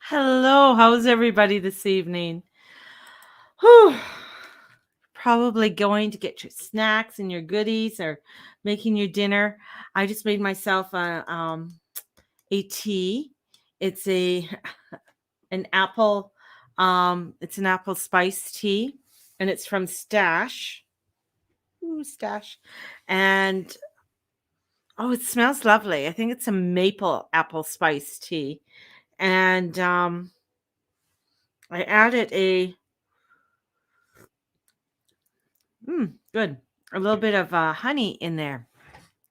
Hello, how's everybody this evening? Whew. Probably going to get your snacks and your goodies or making your dinner. I just made myself a tea. It's a an apple it's an apple spice tea, and it's from Stash. Ooh, Stash. And oh, it smells lovely. I think it's a maple apple spice tea. And I added good. A little bit of honey in there.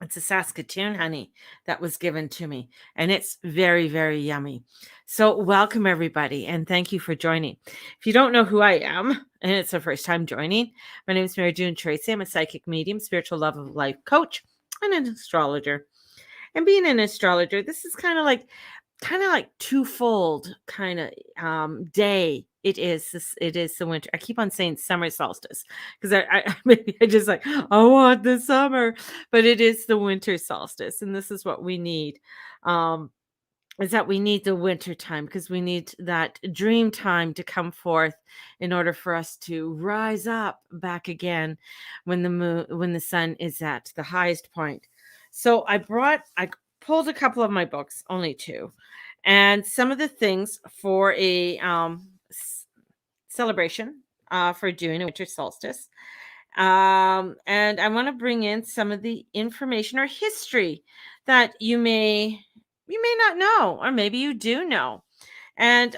It's a Saskatoon honey that was given to me, and it's very, very yummy. So, welcome everybody, and thank you for joining. If you don't know who I am, and it's the first time joining, my name is Mary June Tracy. I'm a psychic medium, spiritual love of life coach, and an astrologer. And being an astrologer, this is kind of like twofold kind of day. It is the winter. I keep on saying summer solstice because maybe I just like I want the summer, but it is the winter solstice, and this is what we need. um is that we need the winter time because we need that dream time to come forth in order for us to rise up back again when the sun is at the highest point. So I pulled a couple of my books, only two, and some of the things for a celebration for doing a winter solstice. And I want to bring in some of the information or history that you may not know, or maybe you do know, and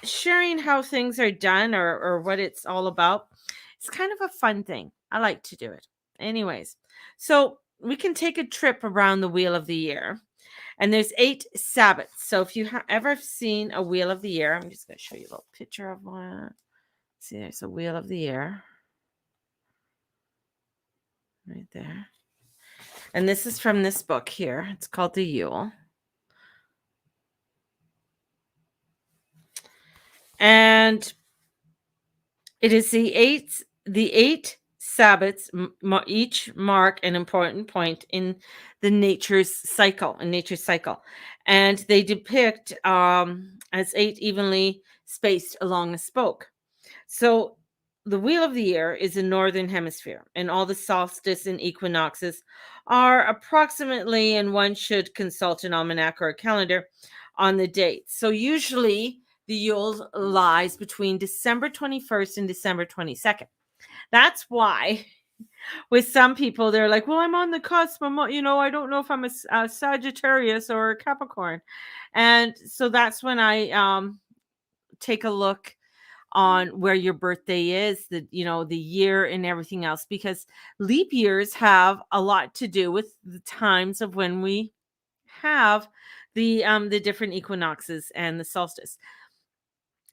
sharing how things are done, or what it's all about. It's kind of a fun thing. I like to do it. Anyways, so we can take a trip around the wheel of the year, and there's 8 Sabbats. So if you have ever seen a wheel of the year, I'm just going to show you a little picture of one. See, there's a wheel of the year right there. And this is from this book here. It's called The Yule. And it is the eight Sabbats each mark an important point in nature's cycle, and they depict as 8 evenly spaced along a spoke. So the wheel of the year is in northern hemisphere, and all the solstice and equinoxes are approximately, and one should consult an almanac or a calendar on the date. So usually the Yule lies between December 21st and December 22nd. That's why with some people, they're like, well, I'm on the cusp. I don't know if I'm a Sagittarius or a Capricorn. And so that's when I take a look on where your birthday is, the year and everything else, because leap years have a lot to do with the times of when we have the different equinoxes and the solstice.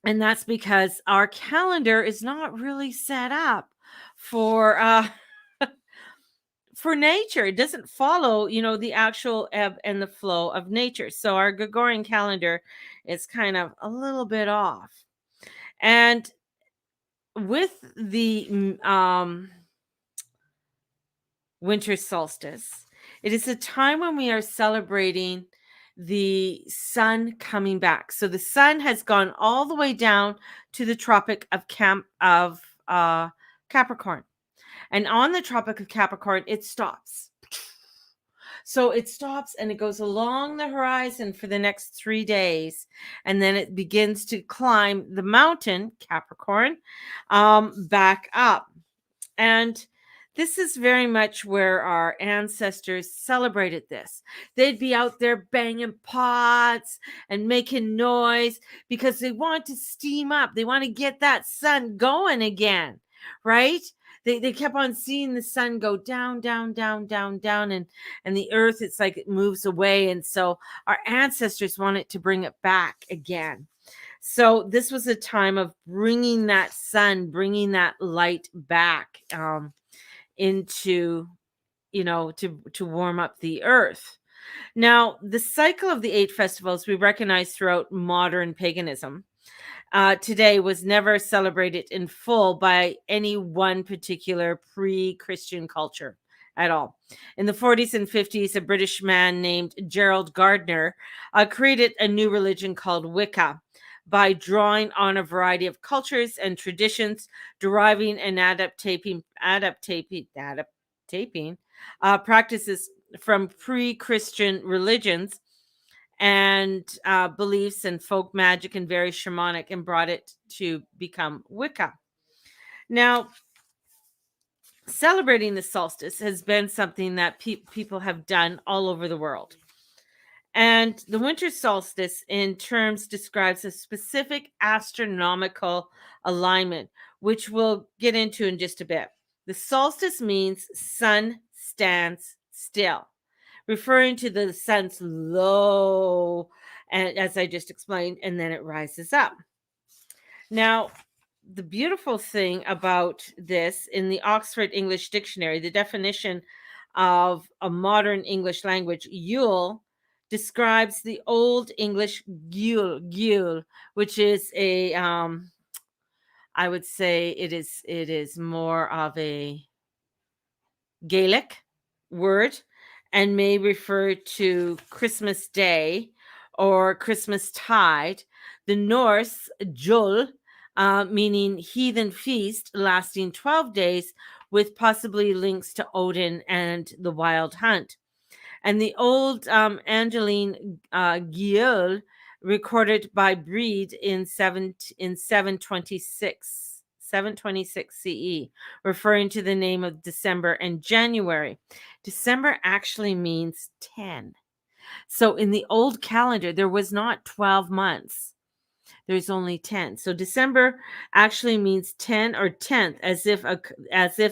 And that's because our calendar is not really set up for for nature. It doesn't follow, the actual ebb and the flow of nature. So our Gregorian calendar is kind of a little bit off. And with the winter solstice, it is a time when we are celebrating the sun coming back. So the sun has gone all the way down to the Tropic of Capricorn. And on the Tropic of Capricorn, it stops. So it stops and it goes along the horizon for the next 3 days. And then it begins to climb the mountain, Capricorn, back up. And this is very much where our ancestors celebrated this. They'd be out there banging pots and making noise because they want to steam up. They want to get that sun going again, right? They kept on seeing the sun go down, down, down, down, down, and the earth, it's like it moves away. And so our ancestors wanted to bring it back again. So this was a time of bringing that sun, bringing that light back into, to warm up the earth. Now, the cycle of the 8 festivals we recognize throughout modern paganism today was never celebrated in full by any one particular pre-Christian culture at all. In the 40s and 50s, a British man named Gerald Gardner created a new religion called Wicca. by drawing on a variety of cultures and traditions, deriving and adaptating practices from pre-Christian religions and beliefs and folk magic and very shamanic, and brought it to become Wicca. Now, celebrating the solstice has been something that people have done all over the world. And the winter solstice, in terms, describes a specific astronomical alignment, which we'll get into in just a bit. The solstice means sun stands still, referring to the sun's low, and as I just explained, and then it rises up. Now, the beautiful thing about this, in the Oxford English Dictionary, the definition of a modern English language, Yule, describes the Old English Yule, which is a I would say it is more of a Gaelic word, and may refer to Christmas Day or Christmas Tide. The Norse Jul, meaning heathen feast, lasting 12 days, with possibly links to Odin and the Wild Hunt. And the old Angeline Guill, recorded by Breed in 726 CE, referring to the name of December and January. December actually means 10. So in the old calendar, there was not 12 months. There's only 10. So December actually means 10 or 10th, as if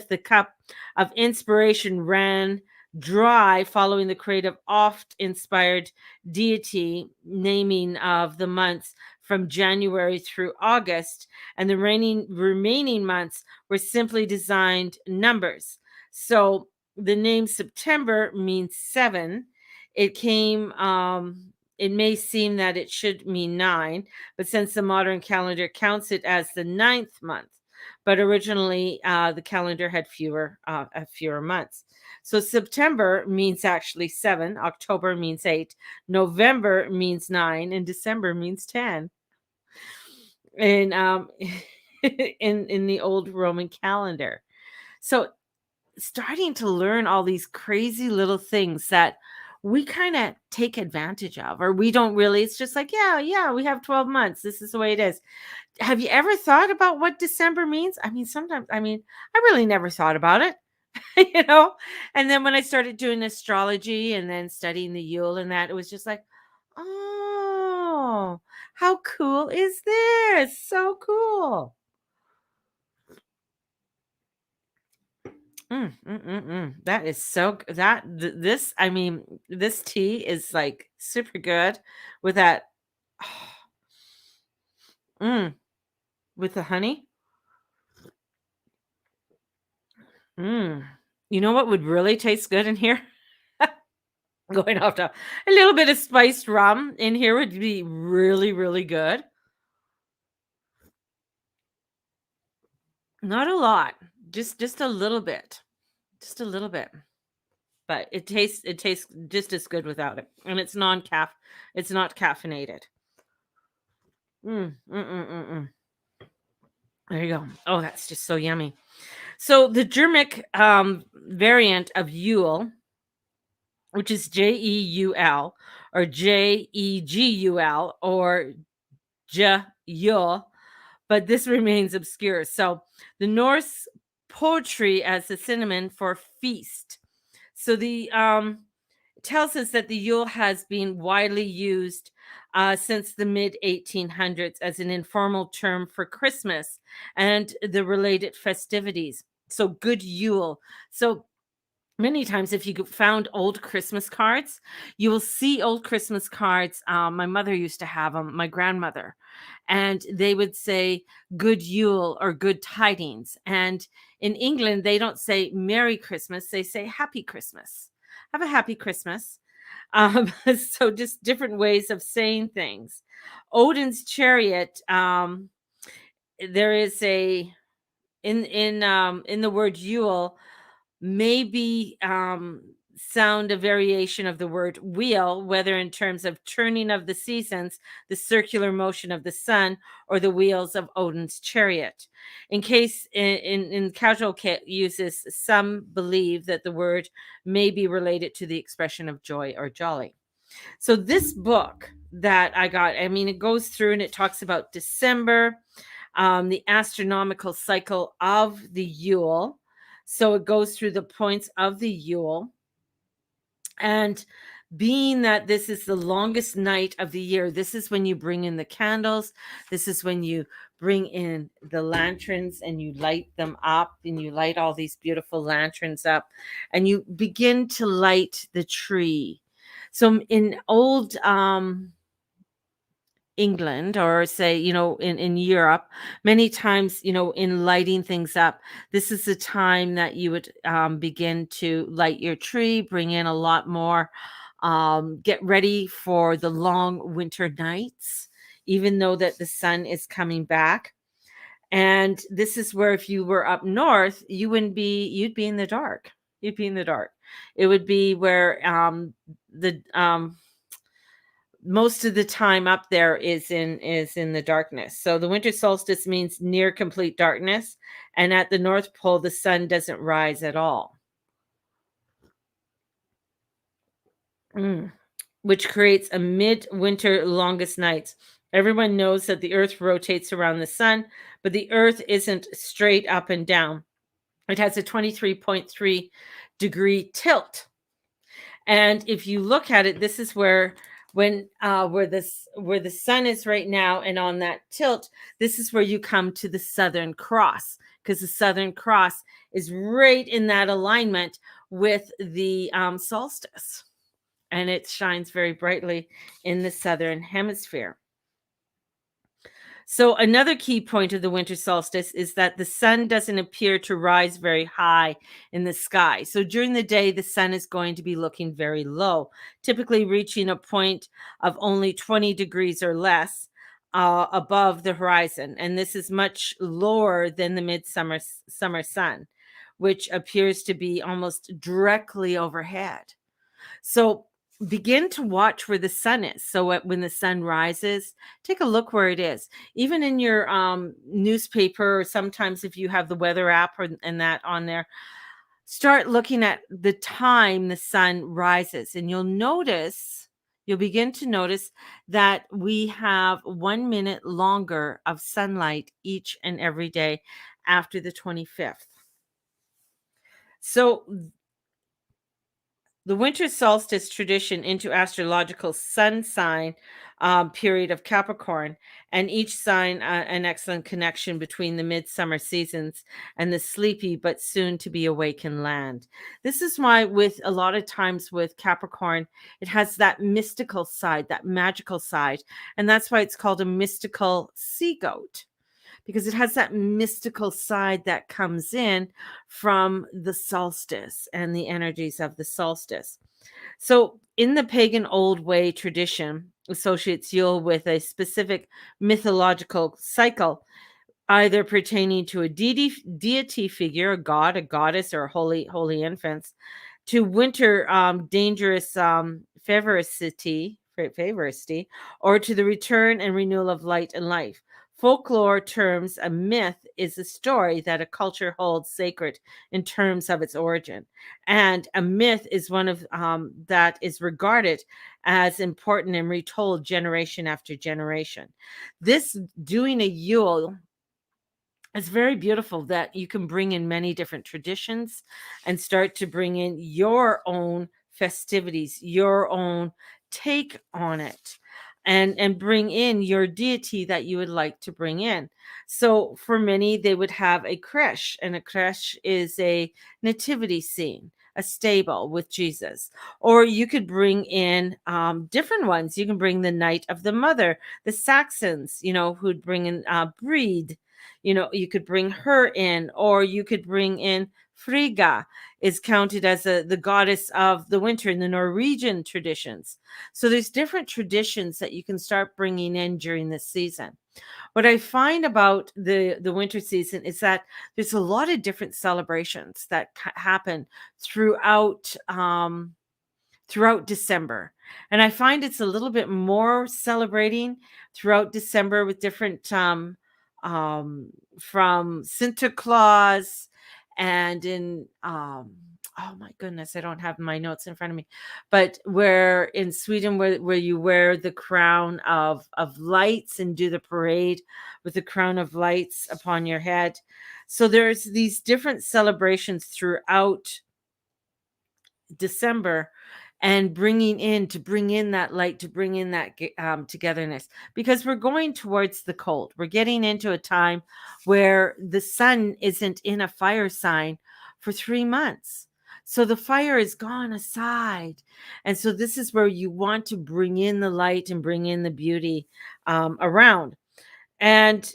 the cup of inspiration ran dry following the creative oft inspired deity naming of the months from January through August, and the remaining months were simply designed numbers. So the name September means 7. It may seem that it should mean 9, but since the modern calendar counts it as the 9th month, but originally the calendar had fewer months. So September means actually 7, October means 8, November means 9, and December means 10. And in the old Roman calendar. So starting to learn all these crazy little things that we kind of take advantage of, or we don't really. It's just like, yeah, we have 12 months. This is the way it is. Have you ever thought about what December means? I really never thought about it, you know? And then when I started doing astrology and then studying the Yule and that, it was just like, oh, how cool is this? So cool. That is so this tea is like super good with that mm, with the honey. Mm. You know what would really taste good in here? Going off to a little bit of spiced rum in here would be really, really good. Not a lot, just a little bit, just a little bit. But it tastes just as good without it, and it's not caffeinated. Mm, mm, mm, mm, mm. There you go. Oh, that's just so yummy. So the Germanic variant of Yule, which is Jeul or Jegul or Yule, but this remains obscure. So the Norse poetry as a synonym for feast. So the tells us that the Yule has been widely used since the mid 1800s as an informal term for Christmas and the related festivities. So good Yule. So many times, if you found old Christmas cards, you will see old Christmas cards. My mother used to have them, my grandmother, and they would say good Yule or good tidings. And in England, they don't say Merry Christmas, they say Happy Christmas. Have a happy Christmas. So just different ways of saying things. Odin's chariot, there is a in the word Yule, maybe sound a variation of the word wheel, whether in terms of turning of the seasons, the circular motion of the sun, or the wheels of Odin's chariot. In case in casual uses, some believe that the word may be related to the expression of joy or jolly. So this book that I got, I mean, it goes through and it talks about December, the astronomical cycle of the Yule. So it goes through the points of the Yule. And being that this is the longest night of the year, this is when you bring in the candles. This is when you bring in the lanterns and you light them up, and you light all these beautiful lanterns up, and you begin to light the tree. So in old England, or say, in Europe, many times, in lighting things up, this is the time that you would begin to light your tree, bring in a lot more, get ready for the long winter nights, even though that the sun is coming back. And this is where, if you were up north, you'd be in the dark. You'd be in the dark. It would be where the most of the time up there is in the darkness. So the winter solstice means near complete darkness, and at the North Pole the sun doesn't rise at all. Which creates a midwinter longest nights. Everyone knows that the earth rotates around the sun, but the earth isn't straight up and down. It has a 23.3 degree tilt. And if you look at it, this is where where the sun is right now, and on that tilt, this is where you come to the Southern Cross, because the Southern Cross is right in that alignment with the solstice, and it shines very brightly in the southern hemisphere. So another key point of the winter solstice is that the sun doesn't appear to rise very high in the sky. So during the day, the sun is going to be looking very low, typically reaching a point of only 20 degrees or less above the horizon. And this is much lower than the summer sun, which appears to be almost directly overhead. So begin to watch where the sun is. So when the sun rises, take a look where it is. Even in your newspaper, or sometimes if you have the weather app and that on there, start looking at the time the sun rises, and you'll begin to notice that we have 1 minute longer of sunlight each and every day after the 25th. So the winter solstice tradition into astrological sun sign period of Capricorn, and each sign an excellent connection between the midsummer seasons and the sleepy but soon to be awakened land. This is why, with a lot of times with Capricorn, it has that mystical side, that magical side, and that's why it's called a mystical sea goat, because it has that mystical side that comes in from the solstice and the energies of the solstice. So, in the pagan old way tradition, associates Yule with a specific mythological cycle, either pertaining to a deity figure, a god, a goddess, or holy infants, to winter dangerous favoricity, or to the return and renewal of light and life. Folklore terms, a myth is a story that a culture holds sacred in terms of its origin, and a myth is one of that is regarded as important and retold generation after generation. This doing a Yule, it's very beautiful that you can bring in many different traditions and start to bring in your own festivities, your own take on it, and bring in your deity that you would like to bring in. So for many, they would have a creche, and a creche is a nativity scene, a stable with Jesus. Or you could bring in different ones. You can bring the Night of the Mother, the Saxons, who'd bring in Breed. You could bring her in, or you could bring in Frigga, is counted as the goddess of the winter in the Norwegian traditions. So there's different traditions that you can start bringing in during this season. What I find about the winter season is that there's a lot of different celebrations that happen throughout throughout December. And I find it's a little bit more celebrating throughout December with different um from Santa Claus and in oh my goodness, I don't have my notes in front of me. But where in Sweden where you wear the crown of lights and do the parade with the crown of lights upon your head. So there's these different celebrations throughout December, and bring in that light, to bring in that togetherness, because we're going towards the cold. We're getting into a time where the sun isn't in a fire sign for 3 months. So the fire is gone aside. And so this is where you want to bring in the light and bring in the beauty around. And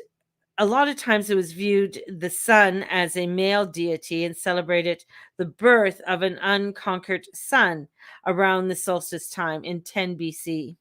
a lot of times it was viewed the sun as a male deity and celebrated the birth of an unconquered son around the solstice time in 10 BC.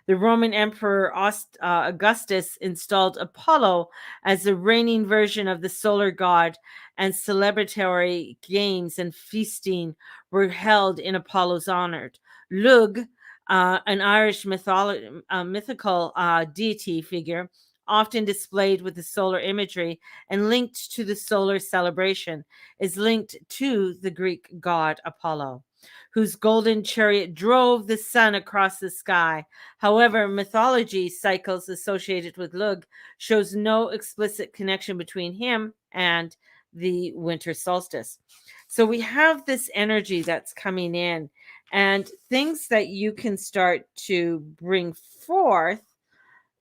The Roman Emperor Augustus installed Apollo as the reigning version of the solar god, and celebratory games and feasting were held in Apollo's honor. Lugh, an Irish mythical deity figure, often displayed with the solar imagery and linked to the solar celebration, is linked to the Greek god Apollo, whose golden chariot drove the sun across the sky. However, mythology cycles associated with Lugh shows no explicit connection between him and the winter solstice. So we have this energy that's coming in, and things that you can start to bring forth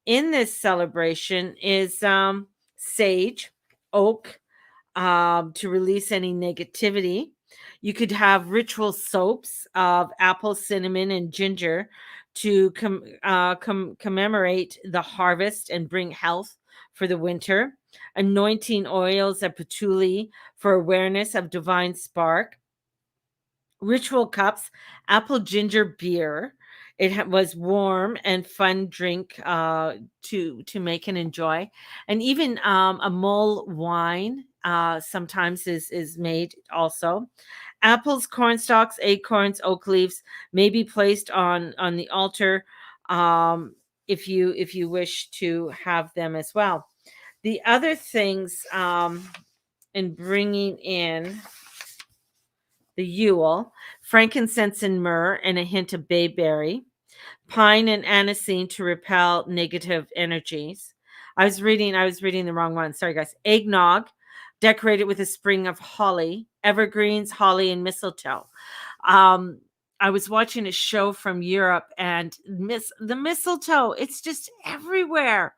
in this celebration is sage, oak, to release any negativity. You could have ritual soaps of apple, cinnamon, and ginger to commemorate the harvest and bring health for the winter. Anointing oils of patchouli for awareness of divine spark. Ritual cups, apple ginger beer. It was warm and fun drink to make and enjoy, and even a mull wine sometimes is made also. Apples, corn stalks, acorns, oak leaves may be placed on the altar, um, if you wish to have them as well. The other things in bringing in the Yule, frankincense and myrrh, and a hint of bayberry, pine and anisine to repel negative energies. I was reading the wrong one. Sorry, guys. Eggnog, decorated with a spring of holly, evergreens, holly, and mistletoe. Um, I was watching a show from Europe, and the mistletoe, it's just everywhere.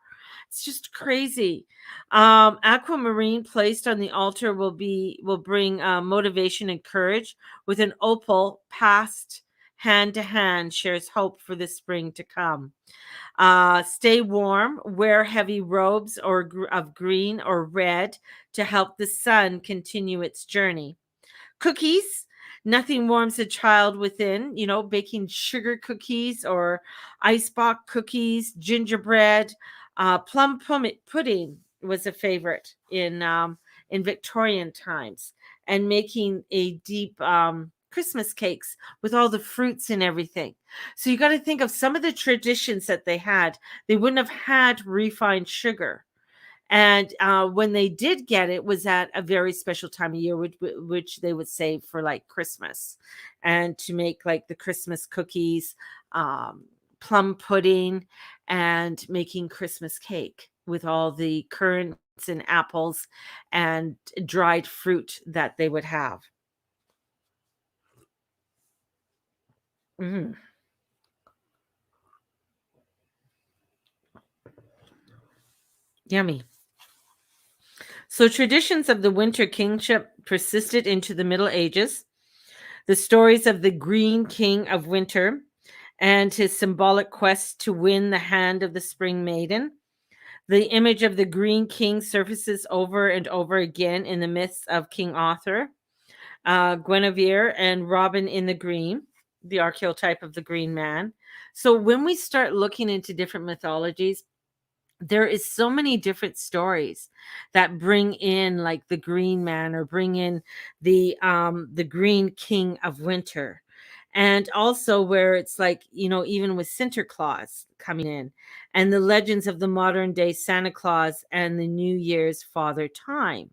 It's just crazy. Aquamarine placed on the altar will bring motivation and courage. With an opal passed hand to hand, shares hope for the spring to come. Stay warm. Wear heavy robes of green or red to help the sun continue its journey. Cookies. Nothing warms a child within, baking sugar cookies or ice box cookies, gingerbread, pudding was a favorite in Victorian times, and making a deep Christmas cakes with all the fruits and everything. So you got to think of some of the traditions that they had. They wouldn't have had refined sugar, and when they did get it, was at a very special time of year, which they would save for like Christmas, and to make like the Christmas cookies, plum pudding, and making Christmas cake with all the currants and apples and dried fruit that they would have. Mm, yummy. So traditions of the winter kingship persisted into the Middle Ages. The stories of the Green King of Winter and his symbolic quest to win the hand of the Spring Maiden. The image of the Green King surfaces over and over again in the myths of King Arthur, Guinevere, and Robin in the Green, the archetype of the Green Man. So when we start looking into different mythologies, there is so many different stories that bring in like the green man, or bring in the green king of winter, and also where it's like, even with Sinterklaas coming in, and the legends of the modern day Santa Claus and the New Year's Father Time.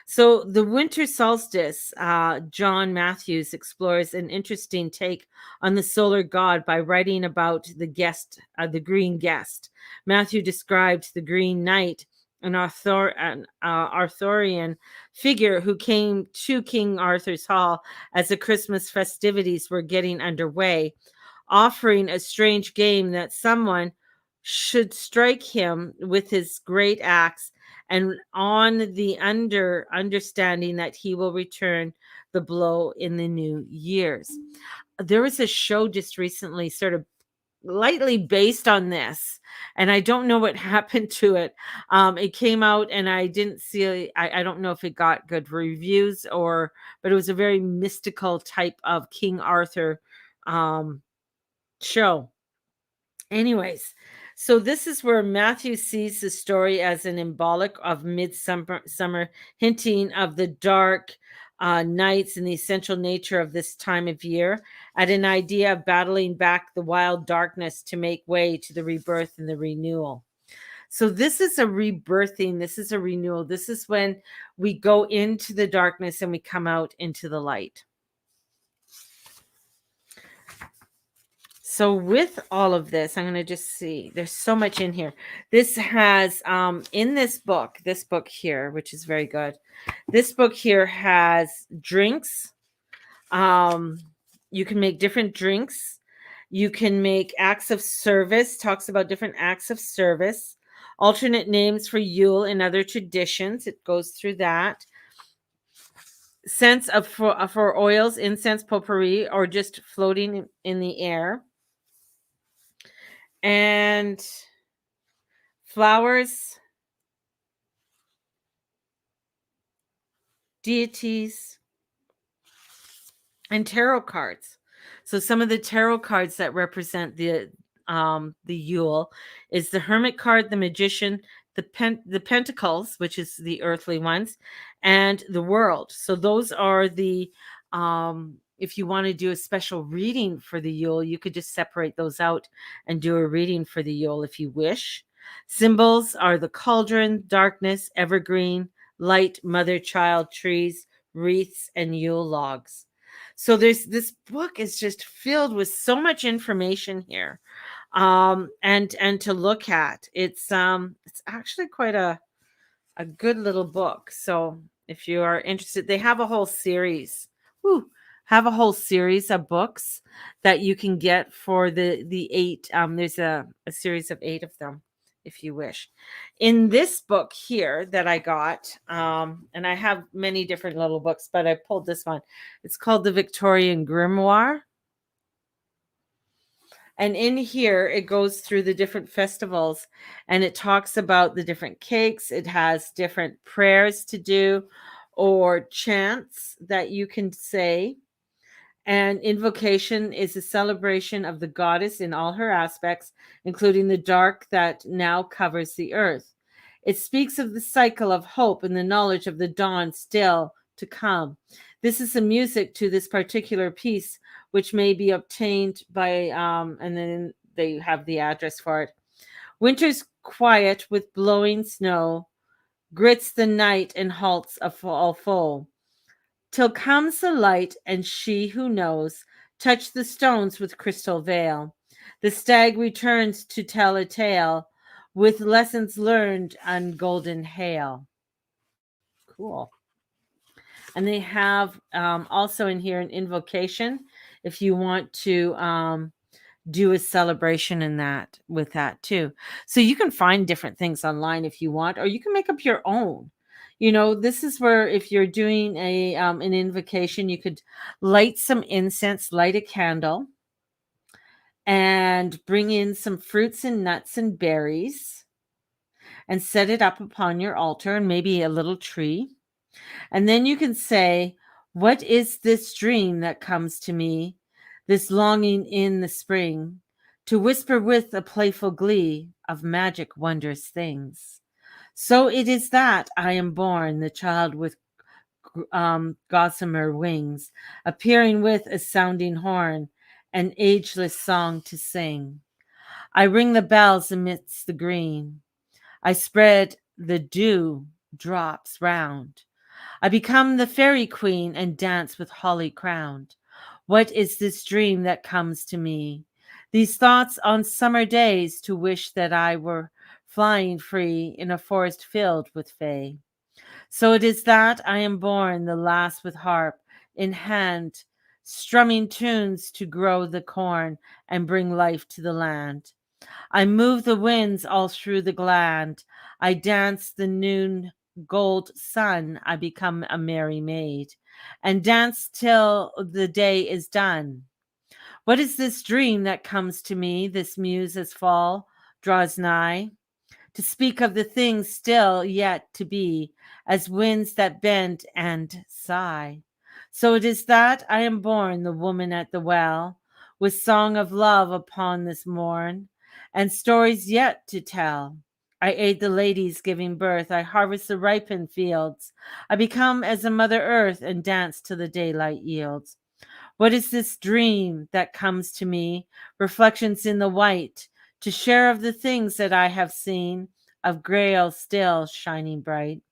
So, the winter solstice, John Matthews explores an interesting take on the solar god by writing about the green guest. Matthew described the Green Knight, an Arthurian figure who came to King Arthur's Hall as the Christmas festivities were getting underway, offering a strange game that someone should strike him with his great axe, and on the understanding that he will return the blow in the new years. There was a show just recently, sort of lightly based on this, and I don't know what happened to it. It came out, and I didn't see. I don't know if it got good reviews, but it was a very mystical type of King Arthur show. Anyways, so this is where Matthew sees the story as an embolic of midsummer, hinting of the dark nights and the essential nature of this time of year, at an idea of battling back the wild darkness to make way to the rebirth and the renewal. So this is a rebirthing, this is a renewal. This is when we go into the darkness and we come out into the light. So with all of this, I'm going to just see, there's so much in here. This has, in this book here, which is very good. This book here has drinks. You can make different drinks. You can make acts of service, talks about different acts of service, alternate names for Yule and other traditions. It goes through that. Scents for oils, incense, potpourri, or just floating in the air. And flowers, deities, and tarot cards. So some of the tarot cards that represent the Yule is the Hermit card, the Magician, the Pentacles, which is the earthly ones, and the World. So those are the if you want to do a special reading for the Yule, you could just separate those out and do a reading for the Yule if you wish. Symbols are the cauldron, darkness, evergreen, light, mother, child, trees, wreaths, and Yule logs. So this book is just filled with so much information here, and to look at. It's actually quite a good little book. So if you are interested, they have a whole series. Have a whole series of books that you can get for the 8. There's a series of 8 of them, if you wish. In this book here that I got, and I have many different little books, but I pulled this one. It's called the Victorian Grimoire. And in here, it goes through the different festivals, and it talks about the different cakes. It has different prayers to do or chants that you can say. And invocation is a celebration of the goddess in all her aspects, including the dark that now covers the earth. It speaks of the cycle of hope and the knowledge of the dawn still to come. This is the music to this particular piece, which may be obtained by, and then they have the address for it. Winter's quiet with blowing snow, grits the night and halts a fall full. Till comes the light, and she who knows touch the stones with crystal veil. The stag returns to tell a tale with lessons learned on golden hail. Cool. And they have also in here an invocation if you want to do a celebration in that with that too. So you can find different things online if you want, or you can make up your own. This is where if you're doing an invocation, you could light some incense, light a candle, and bring in some fruits and nuts and berries and set it up upon your altar, and maybe a little tree. And then you can say, what is this dream that comes to me, this longing in the spring, to whisper with a playful glee of magic wondrous things. So it is that I am born, the child with gossamer wings, appearing with a sounding horn, an ageless song to sing. I ring the bells amidst the green. I spread the dew drops round. I become the fairy queen and dance with holly crowned. What is this dream that comes to me? These thoughts on summer days to wish that I were flying free in a forest filled with fae. So it is that I am born, the lass with harp in hand, strumming tunes to grow the corn and bring life to the land. I move the winds all through the gland. I dance the noon gold sun. I become a merry maid and dance till the day is done. What is this dream that comes to me? This muse as fall draws nigh to speak of the things still yet to be, as winds that bend and sigh. So it is that I am born, the woman at the well, with song of love upon this morn, and stories yet to tell. I aid the ladies giving birth, I harvest the ripened fields, I become as a mother earth, and dance till the daylight yields. What is this dream that comes to me? Reflections in the white, to share of the things that I have seen, of grail still shining bright.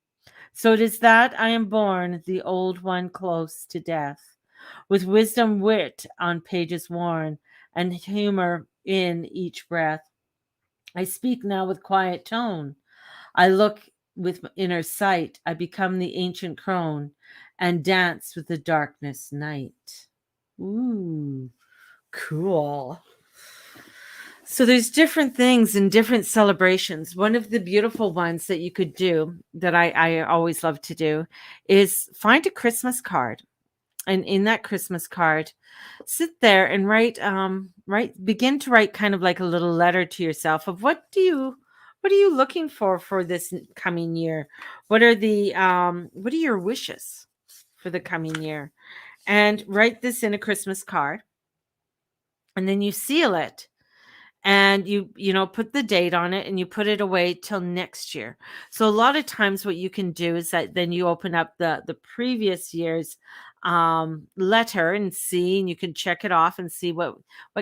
So it is that I am born, the old one close to death, with wisdom wit on pages worn, and humor in each breath. I speak now with quiet tone. I look with inner sight. I become the ancient crone and dance with the darkness night. Ooh, cool. So there's different things and different celebrations. One of the beautiful ones that you could do that I always love to do is find a Christmas card. And in that Christmas card, sit there and begin to write kind of like a little letter to yourself of what are you looking for this coming year? What are your wishes for the coming year? And write this in a Christmas card, and then you seal it, and you put the date on it, and you put it away till next year. So a lot of times what you can do is that then you open up the previous year's letter and see, and you can check it off and see what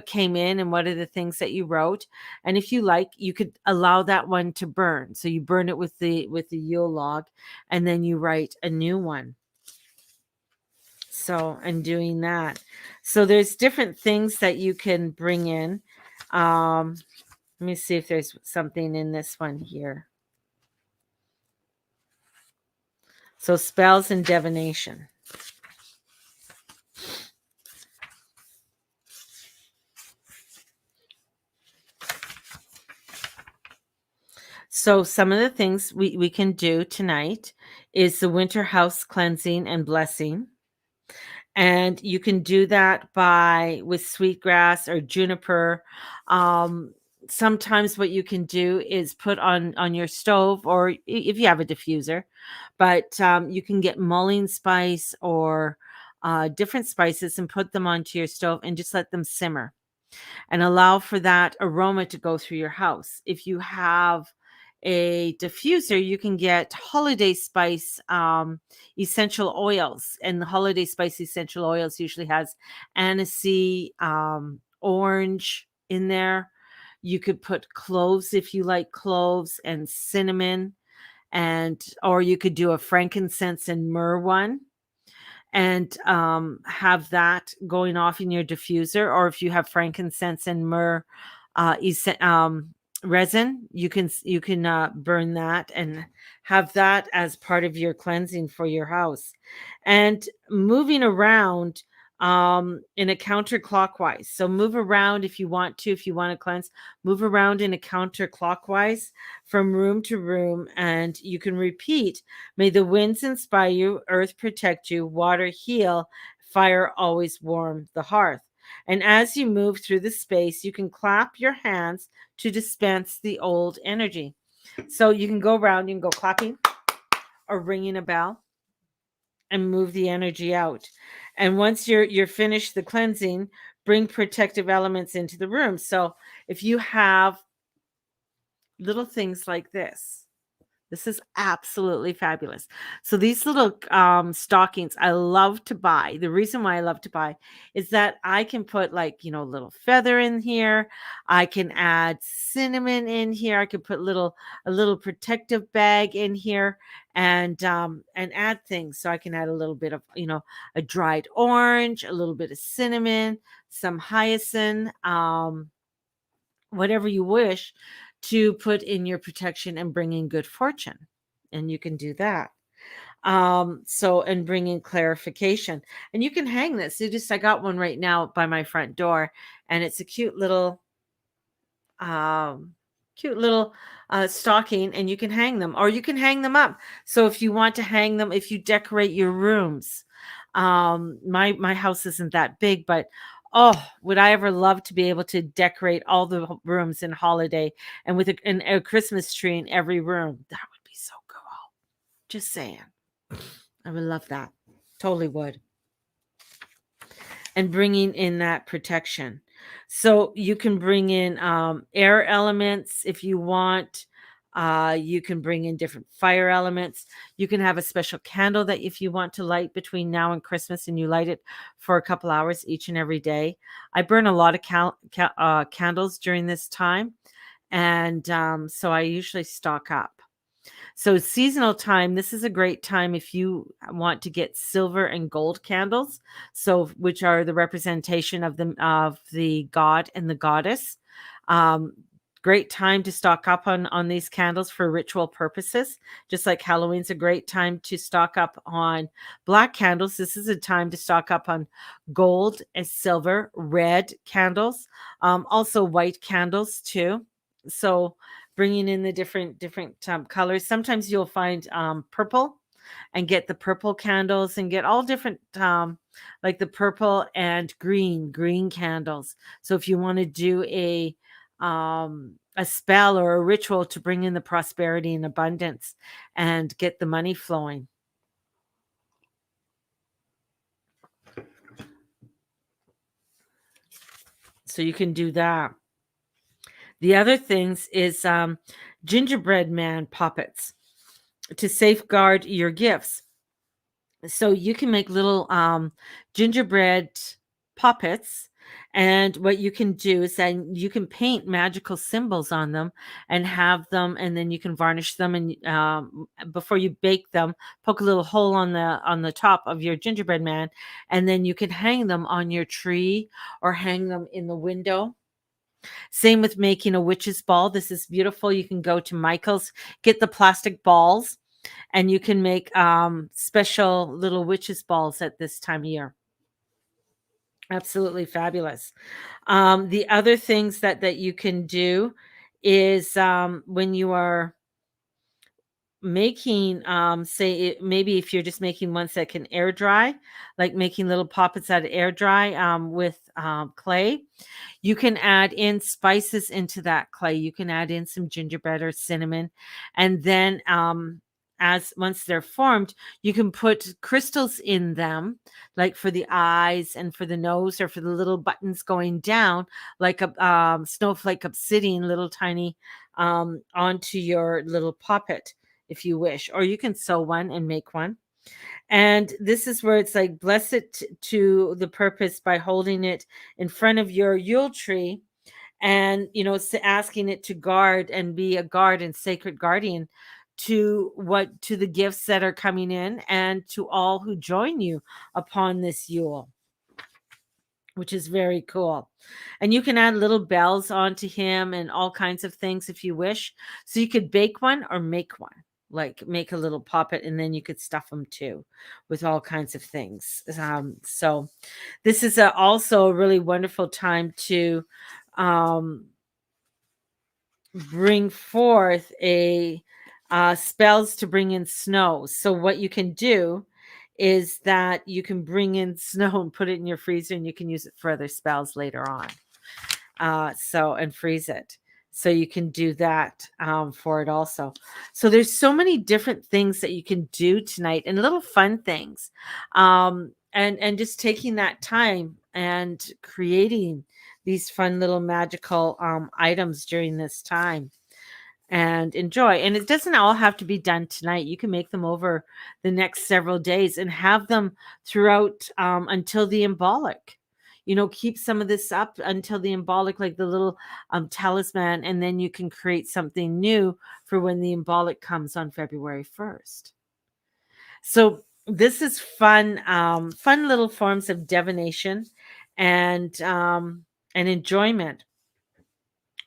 came in and what are the things that you wrote. And if you like, you could allow that one to burn, so you burn it with the Yule log, and then you write a new one. So and doing that, so there's different things that you can bring in. Let me see if there's something in this one here. So spells and divination. So some of the things we can do tonight is the winter house cleansing and blessing. And you can do that with sweetgrass or juniper. Sometimes what you can do is put on your stove, or if you have a diffuser, but you can get mullein spice or different spices and put them onto your stove and just let them simmer and allow for that aroma to go through your house. If you have a diffuser, you can get holiday spice essential oils, and the holiday spice essential oils usually has aniseed, orange in there. You could put cloves if you like cloves, and cinnamon, or you could do a frankincense and myrrh one, and have that going off in your diffuser. Or if you have frankincense and myrrh resin, you can burn that and have that as part of your cleansing for your house. And moving around in a counterclockwise, so move around if you want to cleanse, move around in a counterclockwise from room to room, and you can repeat: may the winds inspire you, earth protect you, water heal, fire always warm the hearth. And as you move through the space, you can clap your hands to dispense the old energy. So you can go around, you can go clapping or ringing a bell and move the energy out. And once you're finished the cleansing, bring protective elements into the room. So if you have little things like this is absolutely fabulous. So these little stockings I love to buy. The reason why I love to buy is that I can put, like, a little feather in here. I can add cinnamon in here. I could put a little protective bag in here, and add things. So I can add a little bit of, a dried orange, a little bit of cinnamon, some hyacinth, whatever you wish to put in your protection and bring in good fortune. And you can do that. And bring in clarification. And you can hang this. I got one right now by my front door, and it's a um, cute little stocking, and you can hang them, or you can hang them up. So if you want to hang them, if you decorate your rooms, my house isn't that big, but oh, would I ever love to be able to decorate all the rooms in holiday, and with a Christmas tree in every room. That would be so cool. Just saying. I would love that. Totally would. And bringing in that protection. So you can bring in air elements if you want. You can bring in different fire elements. You can have a special candle that if you want to light between now and Christmas, and you light it for a couple hours each and every day. I burn a lot of candles during this time. And so I usually stock up. So seasonal time, this is a great time if you want to get silver and gold candles, so which are the representation of the god and the goddess. Um, Great time to stock up on these candles for ritual purposes. Just like Halloween's a great time to stock up on black candles, this is a time to stock up on gold and silver, red candles, also white candles too. So bringing in the different colors. Sometimes you'll find purple, and get the purple candles, and get all different like the purple and green candles. So if you want to do a spell or a ritual to bring in the prosperity and abundance and get the money flowing. So you can do that. The other things is gingerbread man puppets to safeguard your gifts. So you can make little gingerbread puppets, and what you can do is that you can paint magical symbols on them and have them, and then you can varnish them, and before you bake them, poke a little hole on the top of your gingerbread man, and then you can hang them on your tree or hang them in the window. Same with making a witch's ball. This is beautiful. You can go to Michael's, get the plastic balls, and you can make special little witches balls at this time of year. Absolutely fabulous. The other things that you can do is when you are making maybe if you're just making ones that can air dry, like making little poppets out of air dry with clay, you can add in spices into that clay. You can add in some gingerbread or cinnamon, and then as once they're formed, you can put crystals in them, like for the eyes and for the nose, or for the little buttons going down, like a snowflake obsidian, little tiny, onto your little puppet if you wish, or you can sew one and make one. And this is where it's like, bless it to the purpose by holding it in front of your Yule tree, and asking it to guard and be a guard and sacred guardian to the gifts that are coming in, and to all who join you upon this Yule, which is very cool. And you can add little bells onto him and all kinds of things if you wish. So you could bake one or make one, like make a little puppet, and then you could stuff them too with all kinds of things. So this is also a really wonderful time to bring forth spells to bring in snow. So what you can do is that you can bring in snow and put it in your freezer, and you can use it for other spells later on. And freeze it. So you can do that for it also. So there's so many different things that you can do tonight, and little fun things. And just taking that time and creating these fun little magical items during this time and enjoy. And it doesn't all have to be done tonight. You can make them over the next several days and have them throughout until the embolic. Keep some of this up until the embolic, like the little talisman, and then you can create something new for when the embolic comes on February 1st. So this is fun, fun little forms of divination and enjoyment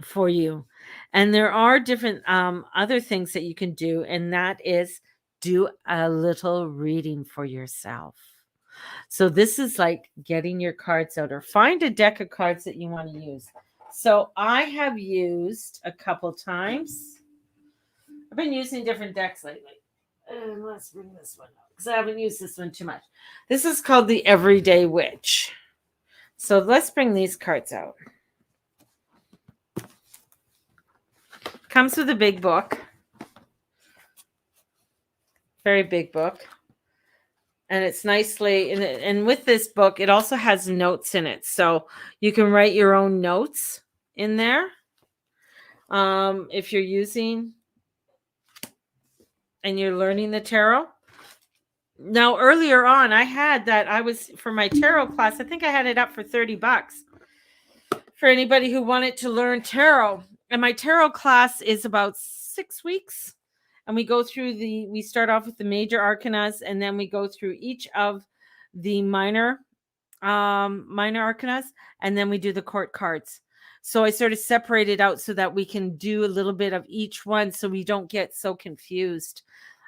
for you. And there are different other things that you can do, and that is do a little reading for yourself. So this is like getting your cards out, or find a deck of cards that you want to use. So I have used a couple times. I've been using different decks lately. And let's bring this one up because I haven't used this one too much. This is called the Everyday Witch. So let's bring these cards out. Comes with a big book. Very big book. And it's nicely, and with this book, it also has notes in it. So you can write your own notes in there. If you're using and you're learning the tarot. Now, earlier on, I had that. I was, for my tarot class, I think I had it up for $30 for anybody who wanted to learn tarot. And my tarot class is about 6 weeks. And we go through we start off with the major arcanas, and then we go through each of the minor arcanas, and then we do the court cards. So I sort of separate it out so that we can do a little bit of each one so we don't get so confused.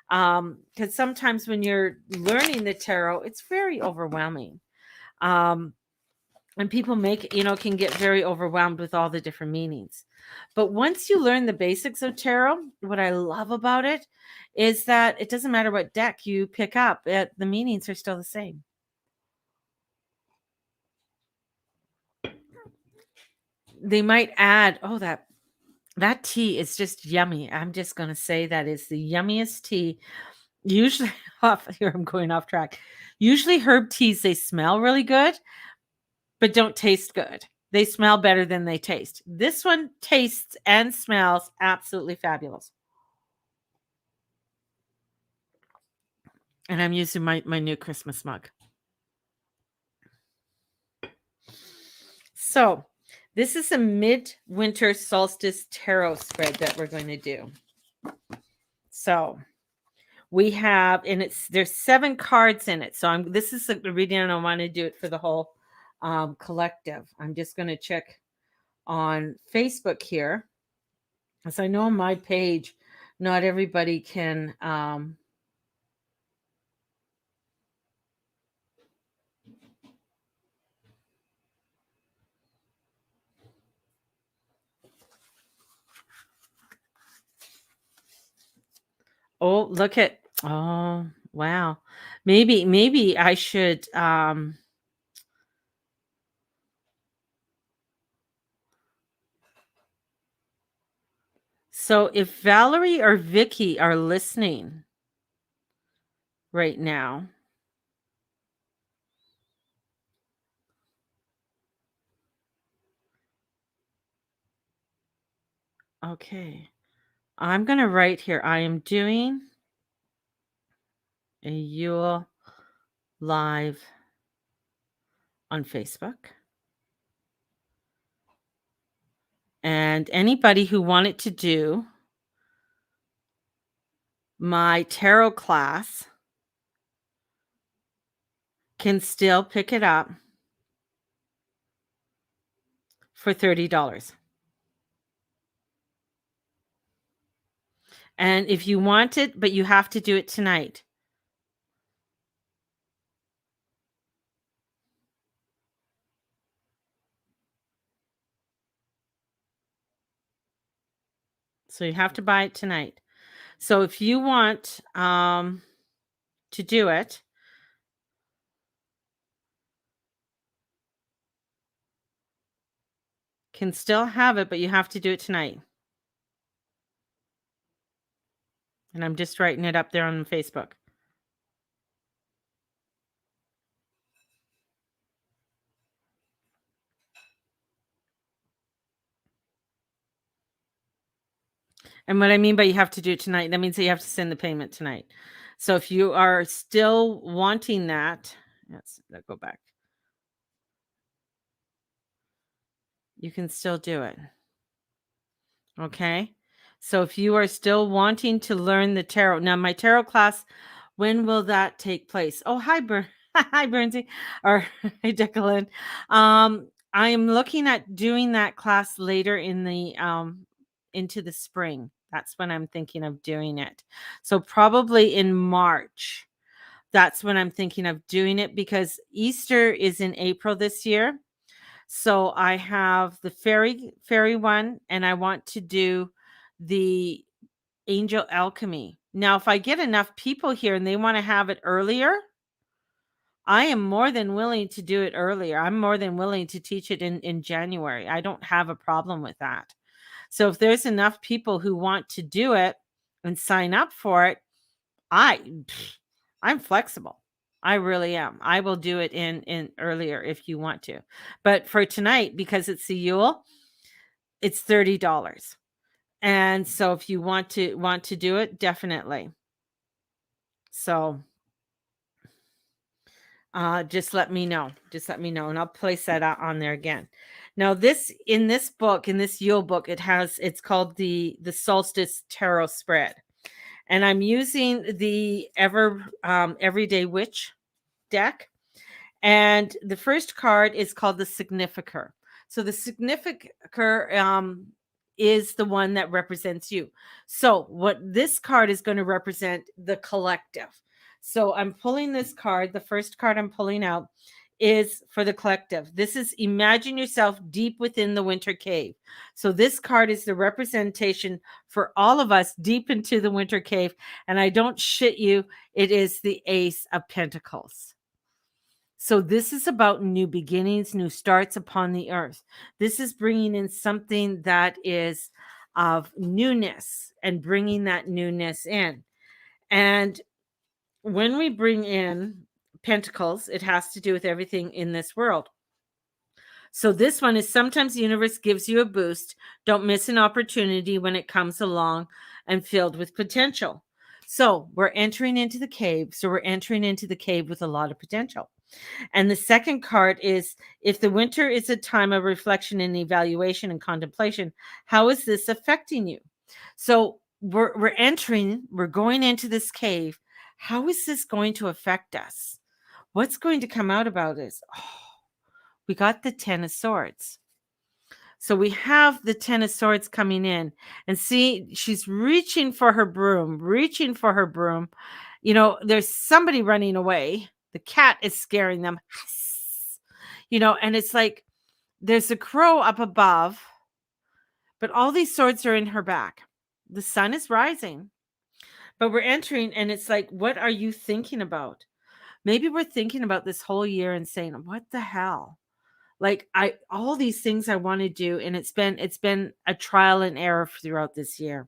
Because sometimes when you're learning the tarot, it's very overwhelming. And people can get very overwhelmed with all the different meanings. But once you learn the basics of tarot, what I love about it is that it doesn't matter what deck you pick up, the meanings are still the same. They might add, that tea is just yummy. I'm just going to say that is the yummiest tea. Usually, here I'm going off track. Usually herb teas, they smell really good, but don't taste good. They smell better than they taste. This one tastes and smells absolutely fabulous. And I'm using my new Christmas mug. So this is a midwinter solstice tarot spread that we're going to do. So we have, and there's 7 cards in it. So this is a reading, and I want to do it for the whole collective. I'm just going to check on Facebook here, as I know on my page, not everybody can. Oh, look at, oh, wow. Maybe I should, so if Valerie or Vicky are listening right now, okay, I'm going to write here, I am doing a Yule live on Facebook. And anybody who wanted to do my tarot class can still pick it up for $30. And if you want it, but you have to do it tonight. So you have to buy it tonight. So if you want to do it, can still have it, but you have to do it tonight. And I'm just writing it up there on Facebook. And what I mean by you have to do it tonight, that means that you have to send the payment tonight. So if you are still wanting that, let's go back. You can still do it. Okay. So if you are still wanting to learn the tarot, now my tarot class, when will that take place? Oh, hi, hi, Bernsey, or hi, Declan. I am looking at doing that class later in the into the spring. That's when I'm thinking of doing it. So probably in March. That's when I'm thinking of doing it because Easter is in April this year. So I have the fairy one, and I want to do the angel alchemy. Now, if I get enough people here and they want to have it earlier, I am more than willing to do it earlier. I'm more than willing to teach it in January. I don't have a problem with that. So if there's enough people who want to do it and sign up for it, I I'm flexible. I really am. I will do it in earlier if you want to. But for tonight, because it's the Yule, it's $30. And so if you want to do it, definitely. So just let me know. Just let me know, and I'll place that out on there again. Now, in this book, in this Yule book, it's called the Solstice Tarot Spread, and I'm using the Everyday Witch deck. And the first card is called the Significator. So the Significator is the one that represents you. So what this card is going to represent the collective. So I'm pulling this card. The first card I'm pulling out is for the collective. This is imagine yourself deep within the winter cave. So this card is the representation for all of us deep into the winter cave. And I don't shit you, it is the Ace of Pentacles. So this is about new beginnings, new starts upon the earth. This is bringing in something that is of newness and bringing that newness in. And when we bring in pentacles, it has to do with everything in this world. So this one is sometimes the universe gives you a boost. Don't miss an opportunity when it comes along and filled with potential. So we're entering into the cave. So we're entering into the cave with a lot of potential. And the second card is if the winter is a time of reflection and evaluation and contemplation, how is this affecting you? So we're going into this cave. How is this going to affect us? What's going to come out about this? Oh, we got the 10 of Swords. So we have the 10 of Swords coming in, and see, she's reaching for her broom, reaching for her broom. You know, there's somebody running away. The cat is scaring them. You know, and it's like there's a crow up above, but all these swords are in her back. The sun is rising, but we're entering, and it's like, what are you thinking about? Maybe we're thinking about this whole year and saying, what the hell? Like all these things I want to do, and it's been a trial and error throughout this year.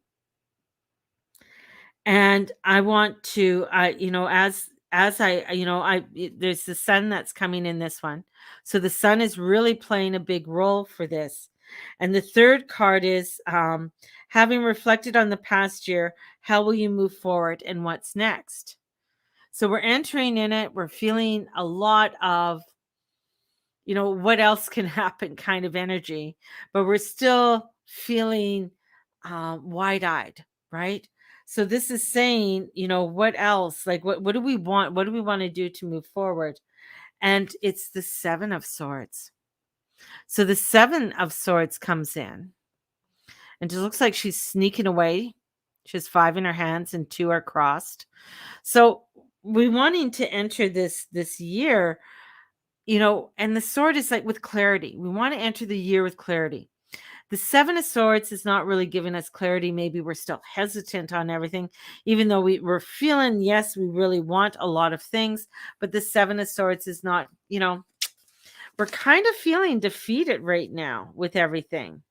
And I want to, as there's the sun that's coming in this one. So the sun is really playing a big role for this. And the third card is having reflected on the past year, how will you move forward and what's next? So we're entering in it. We're feeling a lot of, what else can happen kind of energy, but we're still feeling wide-eyed, right? So this is saying, what else? Like, what do we want? What do we want to do to move forward? And it's the Seven of Swords. So the Seven of Swords comes in, and it looks like she's sneaking away. She has 5 in her hands and 2 are crossed. So we're wanting to enter this year, and the sword is like with clarity. We want to enter the year with clarity. The Seven of Swords is not really giving us clarity. Maybe we're still hesitant on everything, even though we're feeling, yes, we really want a lot of things. But the Seven of Swords is not, we're kind of feeling defeated right now with everything.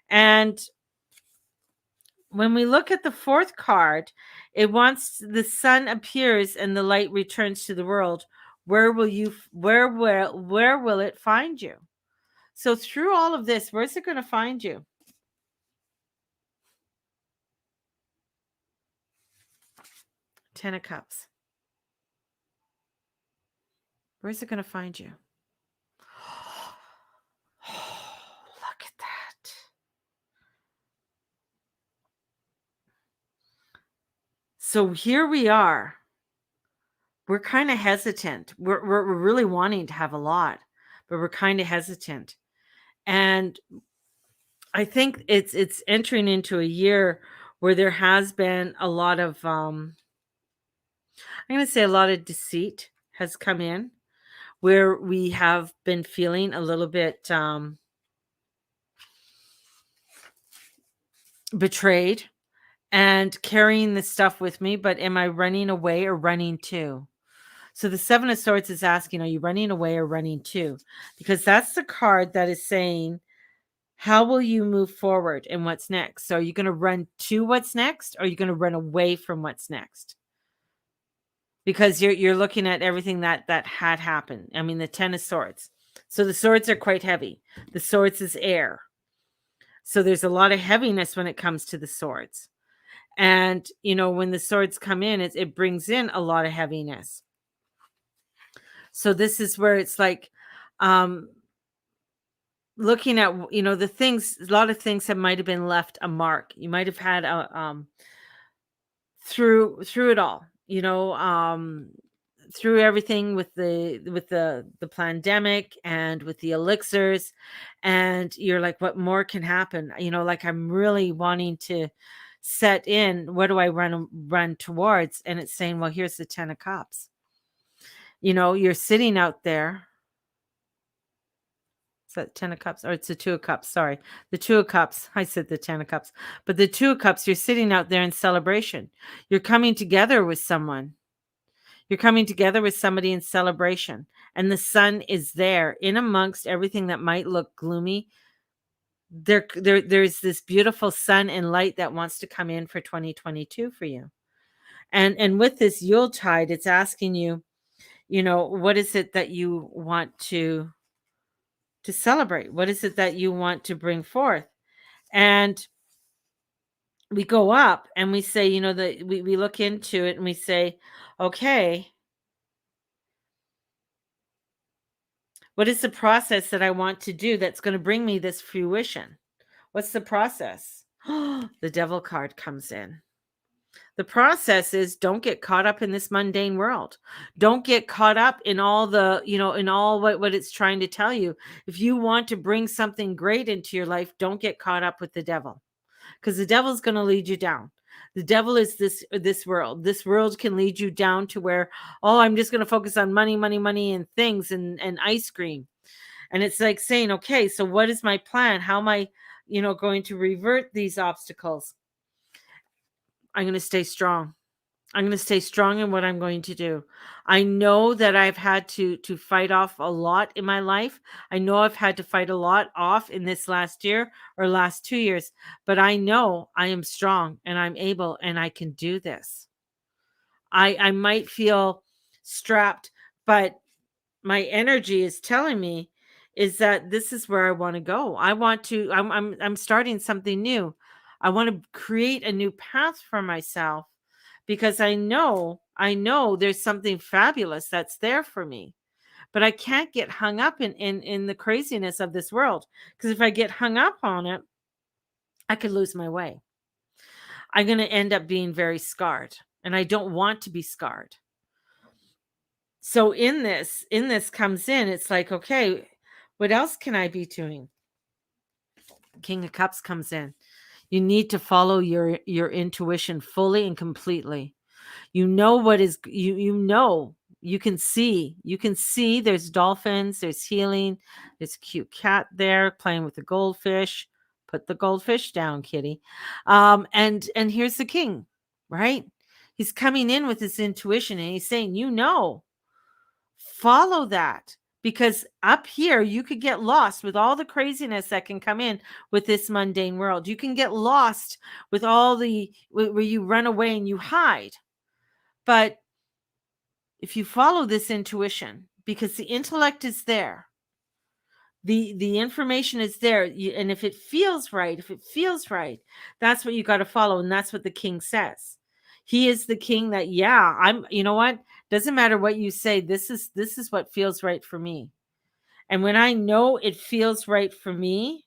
And when we look at the fourth card, it wants the sun appears and the light returns to the world. Where will it find you? So through all of this, where's it going to find you? Ten of Cups. Where's it going to find you? Look at that. So here we are. We're kind of hesitant. We're really wanting to have a lot, but we're kind of hesitant. And I think it's entering into a year where there has been a lot of I'm going to say a lot of deceit has come in, where we have been feeling a little bit betrayed and carrying this stuff with me, but am I running away or running to? So the Seven of Swords is asking, are you running away or running to? Because that's the card that is saying, how will you move forward and what's next? So are you going to run to what's next, or are you going to run away from what's next? Because you're looking at everything that had happened. I mean, the Ten of Swords. So the swords are quite heavy. The swords is air. So there's a lot of heaviness when it comes to the swords. And, when the swords come in, it brings in a lot of heaviness. So this is where it's like, looking at, the things, a lot of things that might have been left a mark. You might have had through it all, through everything with the pandemic and with the elixirs, and you're like, what more can happen? Like, I'm really wanting to set in, what do I run towards? And it's saying, well, here's the Ten of Cups. You're sitting out there. Is that Ten of Cups? Or it's the Two of Cups. Sorry. The Two of Cups. I said the Ten of Cups. But the Two of Cups, you're sitting out there in celebration. You're coming together with someone. You're coming together with somebody in celebration. And the sun is there in amongst everything that might look gloomy. There's this beautiful sun and light that wants to come in for 2022 for you. And with this Yuletide, it's asking you, what is it that you want to celebrate? What is it that you want to bring forth? And we go up and we say, that we look into it and we say, okay, what is the process that I want to do that's going to bring me this fruition? What's the process? The Devil card comes in. The process is, don't get caught up in this mundane world. Don't get caught up in all the, in all what it's trying to tell you. If you want to bring something great into your life, don't get caught up with the devil, because the devil's going to lead you down. The devil is this world. This world can lead you down to where, I'm just going to focus on money, money, money, and things and ice cream. And it's like saying, okay, so what is my plan? How am I, going to revert these obstacles? I'm going to stay strong. I'm going to stay strong in what I'm going to do. I know that I've had to fight off a lot in my life. I know I've had to fight a lot off in this last year or last 2 years, but I know I am strong and I'm able and I can do this. I might feel strapped, but my energy is telling me is that this is where I want to go. I'm starting something new. I want to create a new path for myself, because I know there's something fabulous that's there for me. But I can't get hung up in the craziness of this world, because if I get hung up on it, I could lose my way. I'm going to end up being very scarred, and I don't want to be scarred. So in this comes in, it's like, okay, what else can I be doing? King of Cups comes in. You need to follow your intuition fully and completely. What is, you can see there's dolphins, there's healing, there's a cute cat there playing with the goldfish. Put the goldfish down, kitty. And here's the king, right? He's coming in with his intuition and he's saying, follow that, because up here you could get lost with all the craziness that can come in with this mundane world. You can get lost with all the where you run away and you hide. But if you follow this intuition, because the intellect is there, the information is there, and if it feels right, that's what you got to follow, and that's what the king says. He is the king that, yeah, you know what? Doesn't matter what you say. This is what feels right for me. And when I know it feels right for me,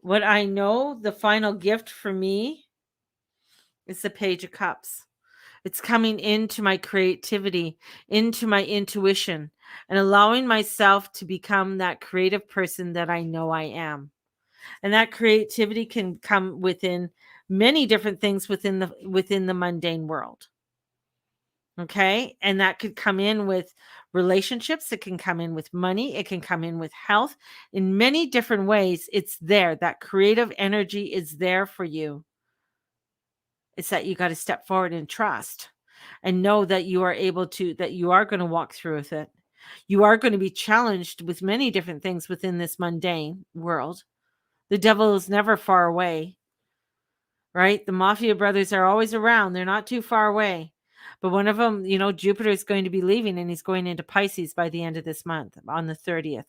what I know the final gift for me is the Page of Cups. It's coming into my creativity, into my intuition, and allowing myself to become that creative person that I know I am. And that creativity can come within many different things within the mundane world. Okay? And that could come in with relationships, it can come in with money, it can come in with health. In many different ways, it's there. That creative energy is there for you. It's that you got to step forward and trust and know that you are able to, that you are going to walk through with it. You are going to be challenged with many different things within this mundane world. The devil is never far away, right? The mafia brothers are always around. They're not too far away. But one of them, Jupiter is going to be leaving and he's going into Pisces by the end of this month on the 30th.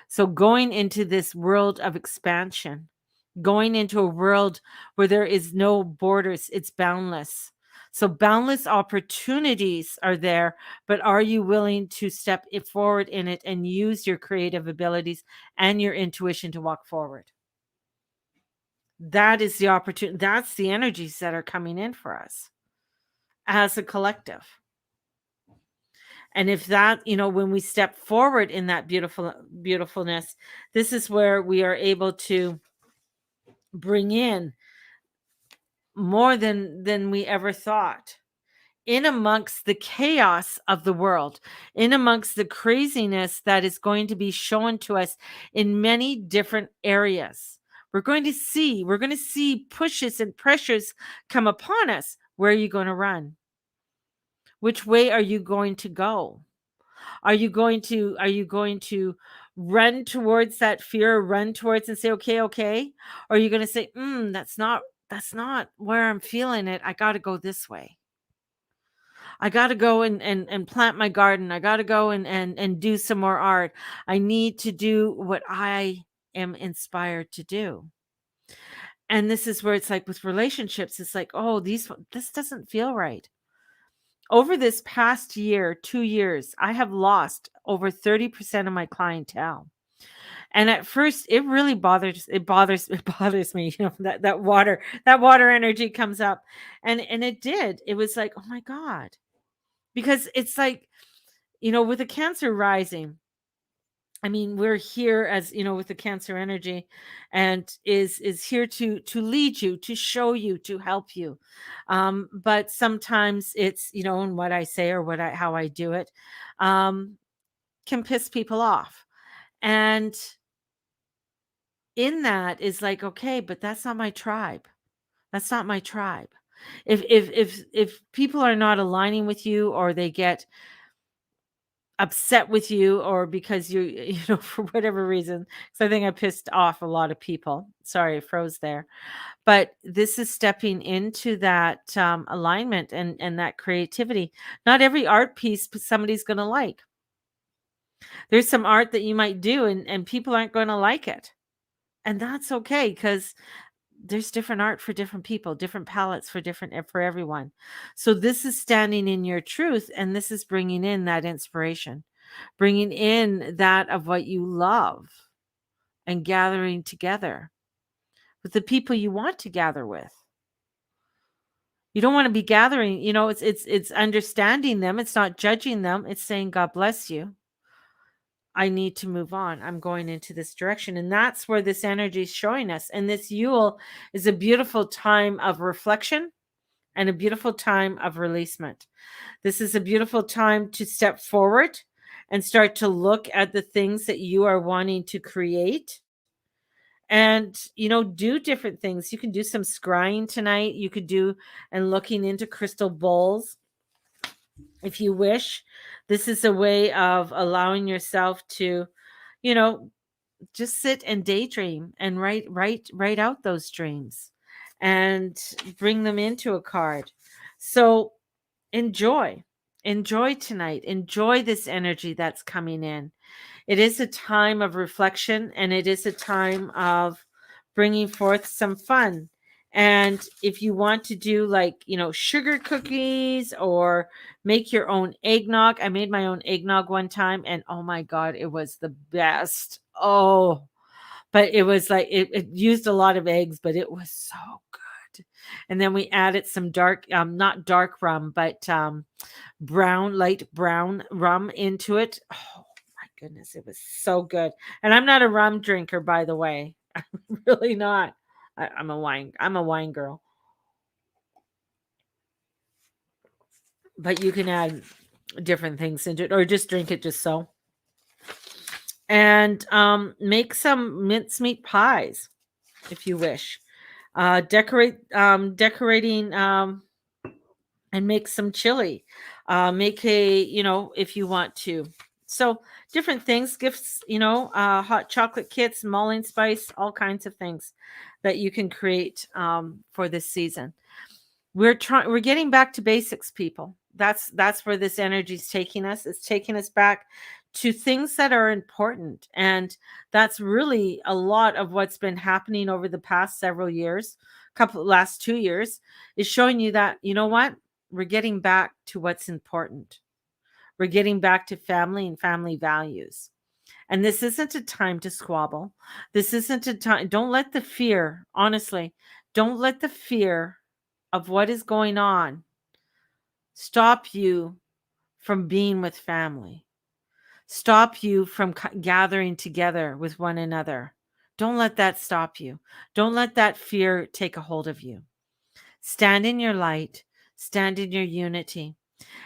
So going into this world of expansion, going into a world where there is no borders, it's boundless. So boundless opportunities are there, but are you willing to step forward in it and use your creative abilities and your intuition to walk forward? That is the opportunity. That's the energies that are coming in for us as a collective. And if that, when we step forward in that beautifulness, this is where we are able to bring in more than we ever thought, in amongst the chaos of the world, in amongst the craziness that is going to be shown to us in many different areas. We're going to see pushes and pressures come upon us. Where are you going to run? Which way are you going to go? Are you going to run towards that fear, run towards and say, okay? Or are you going to say, that's not where I'm feeling it. I got to go this way. I got to go and plant my garden. I got to go and do some more art. I need to do what I am inspired to do. And this is where it's like with relationships, it's like, oh, this doesn't feel right. Over this past year, 2 years, I have lost over 30% of my clientele. And at first it really bothers me, that water energy comes up. And it did. It was like, oh my God. Because it's like, with the Cancer rising, I mean, we're here as, with the Cancer energy, and is here to lead you, to show you, to help you. But sometimes it's, in what I say or how I do it, can piss people off. And in that is like, okay, but that's not my tribe. That's not my tribe. If people are not aligning with you, or they get upset with you, or because for whatever reason, because I think I pissed off a lot of people. Sorry, I froze there. But this is stepping into that alignment and that creativity. Not every art piece somebody's going to like. There's some art that you might do and people aren't going to like it. And that's okay, because there's different art for different people, different palettes for everyone. So this is standing in your truth, and this is bringing in that inspiration, bringing in that of what you love, and gathering together with the people you want to gather with. You don't want to be gathering, it's understanding them. It's not judging them. It's saying, God bless you. I need to move on. I'm going into this direction. And that's where this energy is showing us. And this Yule is a beautiful time of reflection and a beautiful time of releasement. This is a beautiful time to step forward and start to look at the things that you are wanting to create, and do different things. You can do some scrying tonight. You could do and looking into crystal bowls if you wish. This is a way of allowing yourself to, just sit and daydream and write out those dreams and bring them into a card. So enjoy tonight. Enjoy this energy that's coming in. It is a time of reflection, and it is a time of bringing forth some fun And if you want to do like, sugar cookies or make your own eggnog, I made my own eggnog one time and oh my God, it was the best. Oh, but it was like, it used a lot of eggs, but it was so good. And then we added some dark, not dark rum, but light brown rum into it. Oh my goodness, it was so good. And I'm not a rum drinker, by the way. I'm really not. I'm a wine girl. But you can add different things into it or just drink it just so. And make some mincemeat pies if you wish. Decorating and make some chili. Make if you want to. So different things, gifts, hot chocolate kits, mulling spice, all kinds of things that you can create for this season. We're getting back to basics, people. That's where this energy is taking us. It's taking us back to things that are important. And that's really a lot of what's been happening over the past several years, last 2 years, is showing you that, you know what? We're getting back to what's important. We're getting back to family and family values. And this isn't a time to squabble. This isn't a time. Don't let the fear, honestly, don't let the fear of what is going on stop you from being with family, stop you from gathering together with one another. Don't let that stop you. Don't let that fear take a hold of you. Stand in your light, stand in your unity.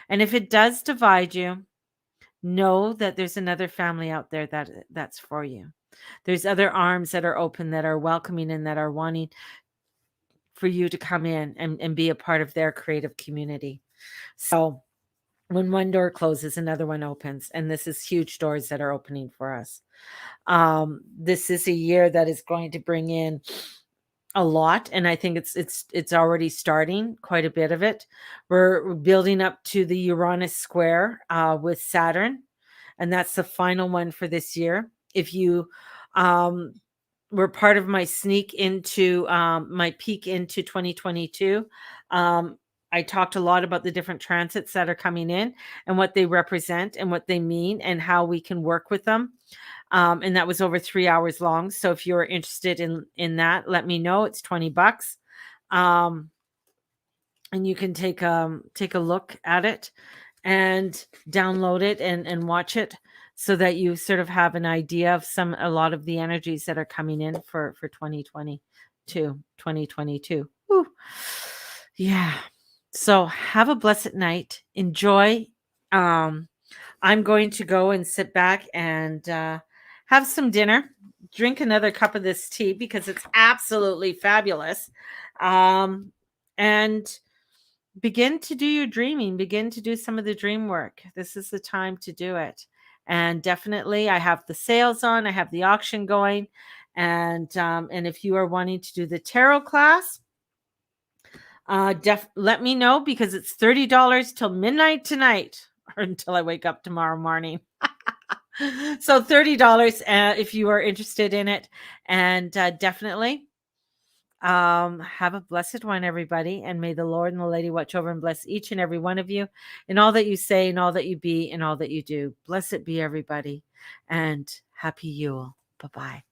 And if it does divide you, know that there's another family out there that's for you. There's other arms that are open, that are welcoming, and that are wanting for you to come in and be a part of their creative community. So when one door closes, another one opens. And this is huge doors that are opening for us. This is a year that is going to bring in a lot, and I think it's already starting quite a bit of it. We're building up to the Uranus square with Saturn, and that's the final one for this year. If you were part of my sneak into my peek into 2022, I talked a lot about the different transits that are coming in and what they represent and what they mean and how we can work with them. And that was over 3 hours long. So if you're interested in that, let me know. It's $20. And you can take a look at it and download it and watch it so that you sort of have an idea of a lot of the energies that are coming in for 2022. Woo. Yeah. So have a blessed night. Enjoy. I'm going to go and sit back and have some dinner, drink another cup of this tea because it's absolutely fabulous. And begin to do your dreaming, begin to do some of the dream work. This is the time to do it. And definitely I have the sales on, I have the auction going. And if you are wanting to do the tarot class, let me know because it's $30 till midnight tonight or until I wake up tomorrow morning. So $30 if you are interested in it. And definitely have a blessed one, everybody. And may the Lord and the Lady watch over and bless each and every one of you in all that you say, in all that you be, in all that you do. Blessed be everybody. And happy Yule. Bye-bye.